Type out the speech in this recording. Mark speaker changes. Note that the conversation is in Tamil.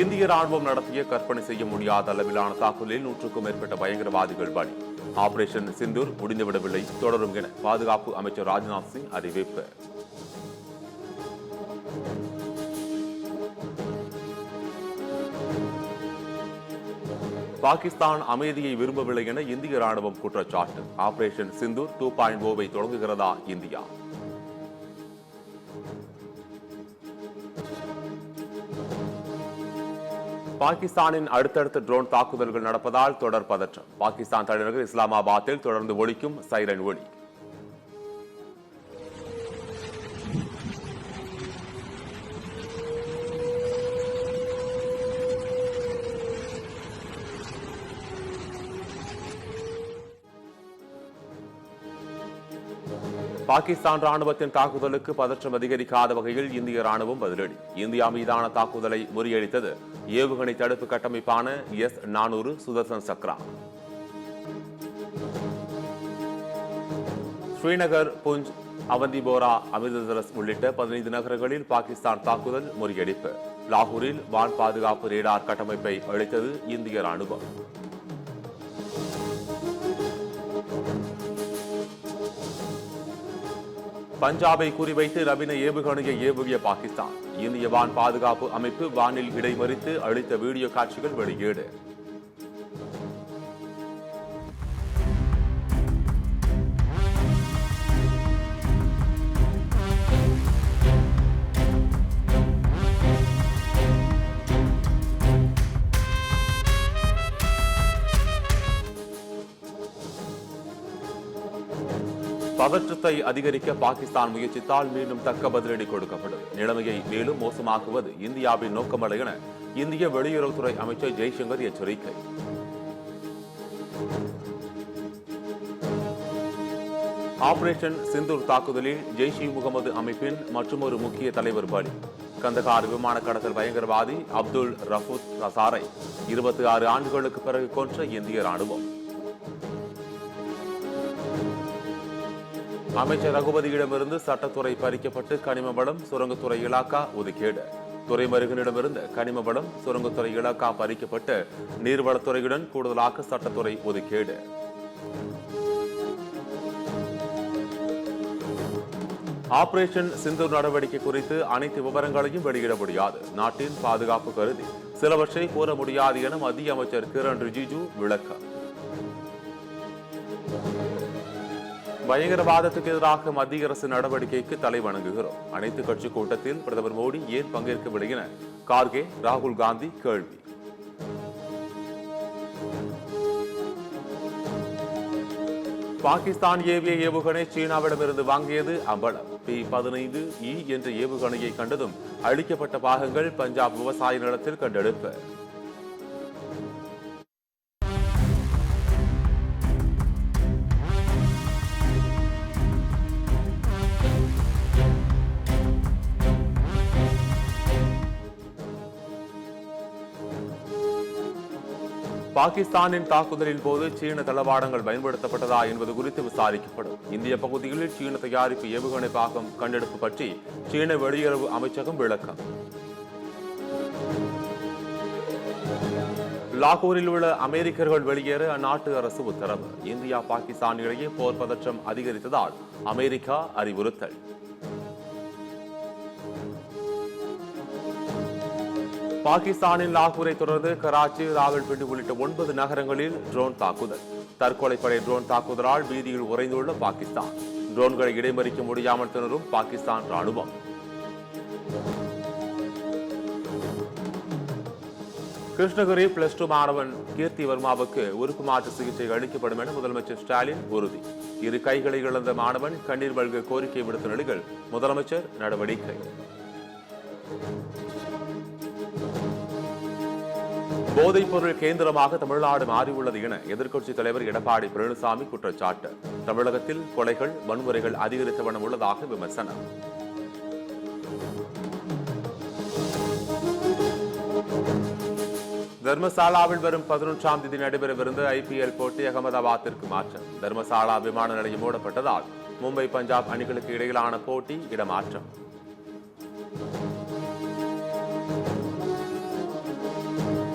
Speaker 1: இந்திய ராணுவம் நடத்திய கற்பனை செய்ய முடியாத அளவிலான தாக்குதலில் 100க்கும் மேற்பட்ட பயங்கரவாதிகள் பலி. ஆபரேஷன் சிந்தூர் முடிந்துவிடவில்லை, தொடரும் என பாதுகாப்பு அமைச்சர் ராஜ்நாத் சிங் அறிவிப்பு. பாகிஸ்தான் அமைதியை விரும்பவில்லை என இந்திய ராணுவம் குற்றச்சாட்டு. ஆபரேஷன் சிந்தூர் 2.0 தொடங்குகிறதா இந்தியா? பாகிஸ்தானின் அடுத்தடுத்த ட்ரோன் தாக்குதல்கள் நடப்பதால் தொடர் பதற்றம். பாகிஸ்தான் தலைநகர் இஸ்லாமாபாத்தில் தொடர்ந்து ஒலிக்கும் சைரன் ஒலி. பாகிஸ்தான் ராணுவத்தின் தாக்குதலுக்கு பதற்றம் அதிகரிக்காத வகையில் இந்திய ராணுவம் பதிலடி. இந்தியா மீதான தாக்குதலை முறியடித்தது ஏவுகணை தடுப்பு கட்டமைப்பான S-400 சுதர்சன் சக்ரா. ஸ்ரீநகர், புஞ்ச், அவந்திபோரா, அமிர்தசரஸ் உள்ளிட்ட 15 நகரங்களில் பாகிஸ்தான் தாக்குதல் முறியடிப்பு. லாகூரில் வான் பாதுகாப்பு ரேடார் கட்டமைப்பை அளித்தது இந்திய ராணுவம். பஞ்சாபை குறிவைத்து நவீன ஏவுகணையை ஏவிய பாகிஸ்தான். இந்திய வான் பாதுகாப்பு அமைப்பு வானில் இடைமறித்து அளித்த வீடியோ காட்சிகள் வெளியீடு. பதற்றத்தை அதிகரிக்க பாகிஸ்தான் முயற்சித்தால் மீண்டும் தக்க பதிலடி கொடுக்கப்படும். நிலைமையை மேலும் மோசமாக்குவது இந்தியாவின் நோக்கமல்ல என இந்திய வெளியுறவுத்துறை அமைச்சர் ஜெய்சங்கர் எச்சரிக்கை. ஆபரேஷன் சிந்தூர் தாக்குதலில் ஜெய்ஷ்-இ-முகமது அமைப்பின் மற்றொரு முக்கிய தலைவர் பலி. கந்தகார் விமான கடத்தல் பயங்கரவாதி அப்துல் ரஃபூத் ரசாரை 26 ஆண்டுகளுக்கு பிறகு கொன்ற இந்திய ராணுவம். அமைச்சர் ரகுபதியிடமிருந்து சட்டத்துறை பறிக்கப்பட்டு கனிம வளம் சுரங்கத்துறை இலாக்கா ஒதுக்கீடு. துறைமுருகனிடமிருந்து கனிம வளம் சுரங்கத்துறை இலாக்கா பறிக்கப்பட்டு நீர்வளத்துறையுடன் கூடுதலாக சட்டத்துறை ஒதுக்கீடு. ஆபரேஷன் சிந்தூர் நடவடிக்கை குறித்து அனைத்து விவரங்களையும் வெளியிட முடியாது. நாட்டின் பாதுகாப்பு கருதி சிலவற்றை கூற முடியாது என மத்திய அமைச்சர் கிரண் ரிஜிஜு விளக்கம். பயங்கரவாதத்துக்கு எதிராக மத்திய அரசு நடவடிக்கைக்கு தலை வணங்குகிறோம். அனைத்து கட்சி கூட்டத்தில் பிரதமர் மோடி ஏன் பங்கேற்கவில்லை என கார்கே, ராகுல் காந்தி கேள்வி. பாகிஸ்தான் ஏவிய ஏவுகணை சீனாவிடமிருந்து வாங்கியது அம்பலம். P-15E என்ற ஏவுகணையை கண்டதும் அழிக்கப்பட்ட பாகங்கள் பஞ்சாப் விவசாய நிலத்தில் கண்டெடுப்பு. பாகிஸ்தானின் தாக்குதலின் போது சீன தளவாடங்கள் பயன்படுத்தப்பட்டதா என்பது குறித்து விசாரிக்கப்படும். இந்திய பகுதிகளில் சீன தயாரிப்பு ஏவுகணை பாகம் கண்டெடுப்பு பற்றி சீன வெளியுறவு அமைச்சகம் விளக்கம். லாகூரில் உள்ள அமெரிக்கர்கள் வெளியேற அந்நாட்டு அரசு உத்தரவு. இந்தியா பாகிஸ்தான் இடையே போர் பதற்றம் அதிகரித்ததால் அமெரிக்கா அறிவுறுத்தல். பாகிஸ்தானின் லாகூரை தொடர்ந்து கராச்சி, ராவல்பிண்டி உள்ளிட்ட 9 நகரங்களில் ட்ரோன் தாக்குதல். தற்கொலைப்படை ட்ரோன் தாக்குதலால் பீதியில் உறைந்துள்ள பாகிஸ்தான். ட்ரோன்களை இடைமறிக்க முடியாமல் திணறும் பாகிஸ்தான் ராணுவம். கிருஷ்ணகிரி +2 மாணவன் கீர்த்தி வர்மாவுக்கு உறுப்பு மாற்று சிகிச்சை அளிக்கப்படும் என முதலமைச்சர் ஸ்டாலின் உறுதி. 2 கைகளை இழந்த மாணவன் கண்ணீர் மல்க கோரிக்கை விடுத்த நிலையில் முதலமைச்சர் நடவடிக்கை. போதைப் பொருள் கேந்திரமாக தமிழ்நாடு மாறியுள்ளது என எதிர்க்கட்சித் தலைவர் எடப்பாடி பழனிசாமி குற்றச்சாட்டு. தமிழகத்தில் கொலைகள், வன்முறைகள் அதிகரித்த வண்ணம் உள்ளதாக விமர்சனம். தர்மசாலாவில் வரும் 11ஆம் தேதி நடைபெறவிருந்த IPL போட்டி அகமதாபாத்திற்கு மாற்றம். தர்மசாலா விமான நிலையம் மூடப்பட்டதால் மும்பை, பஞ்சாப் அணிகளுக்கு இடையிலான போட்டி இடமாற்றம்.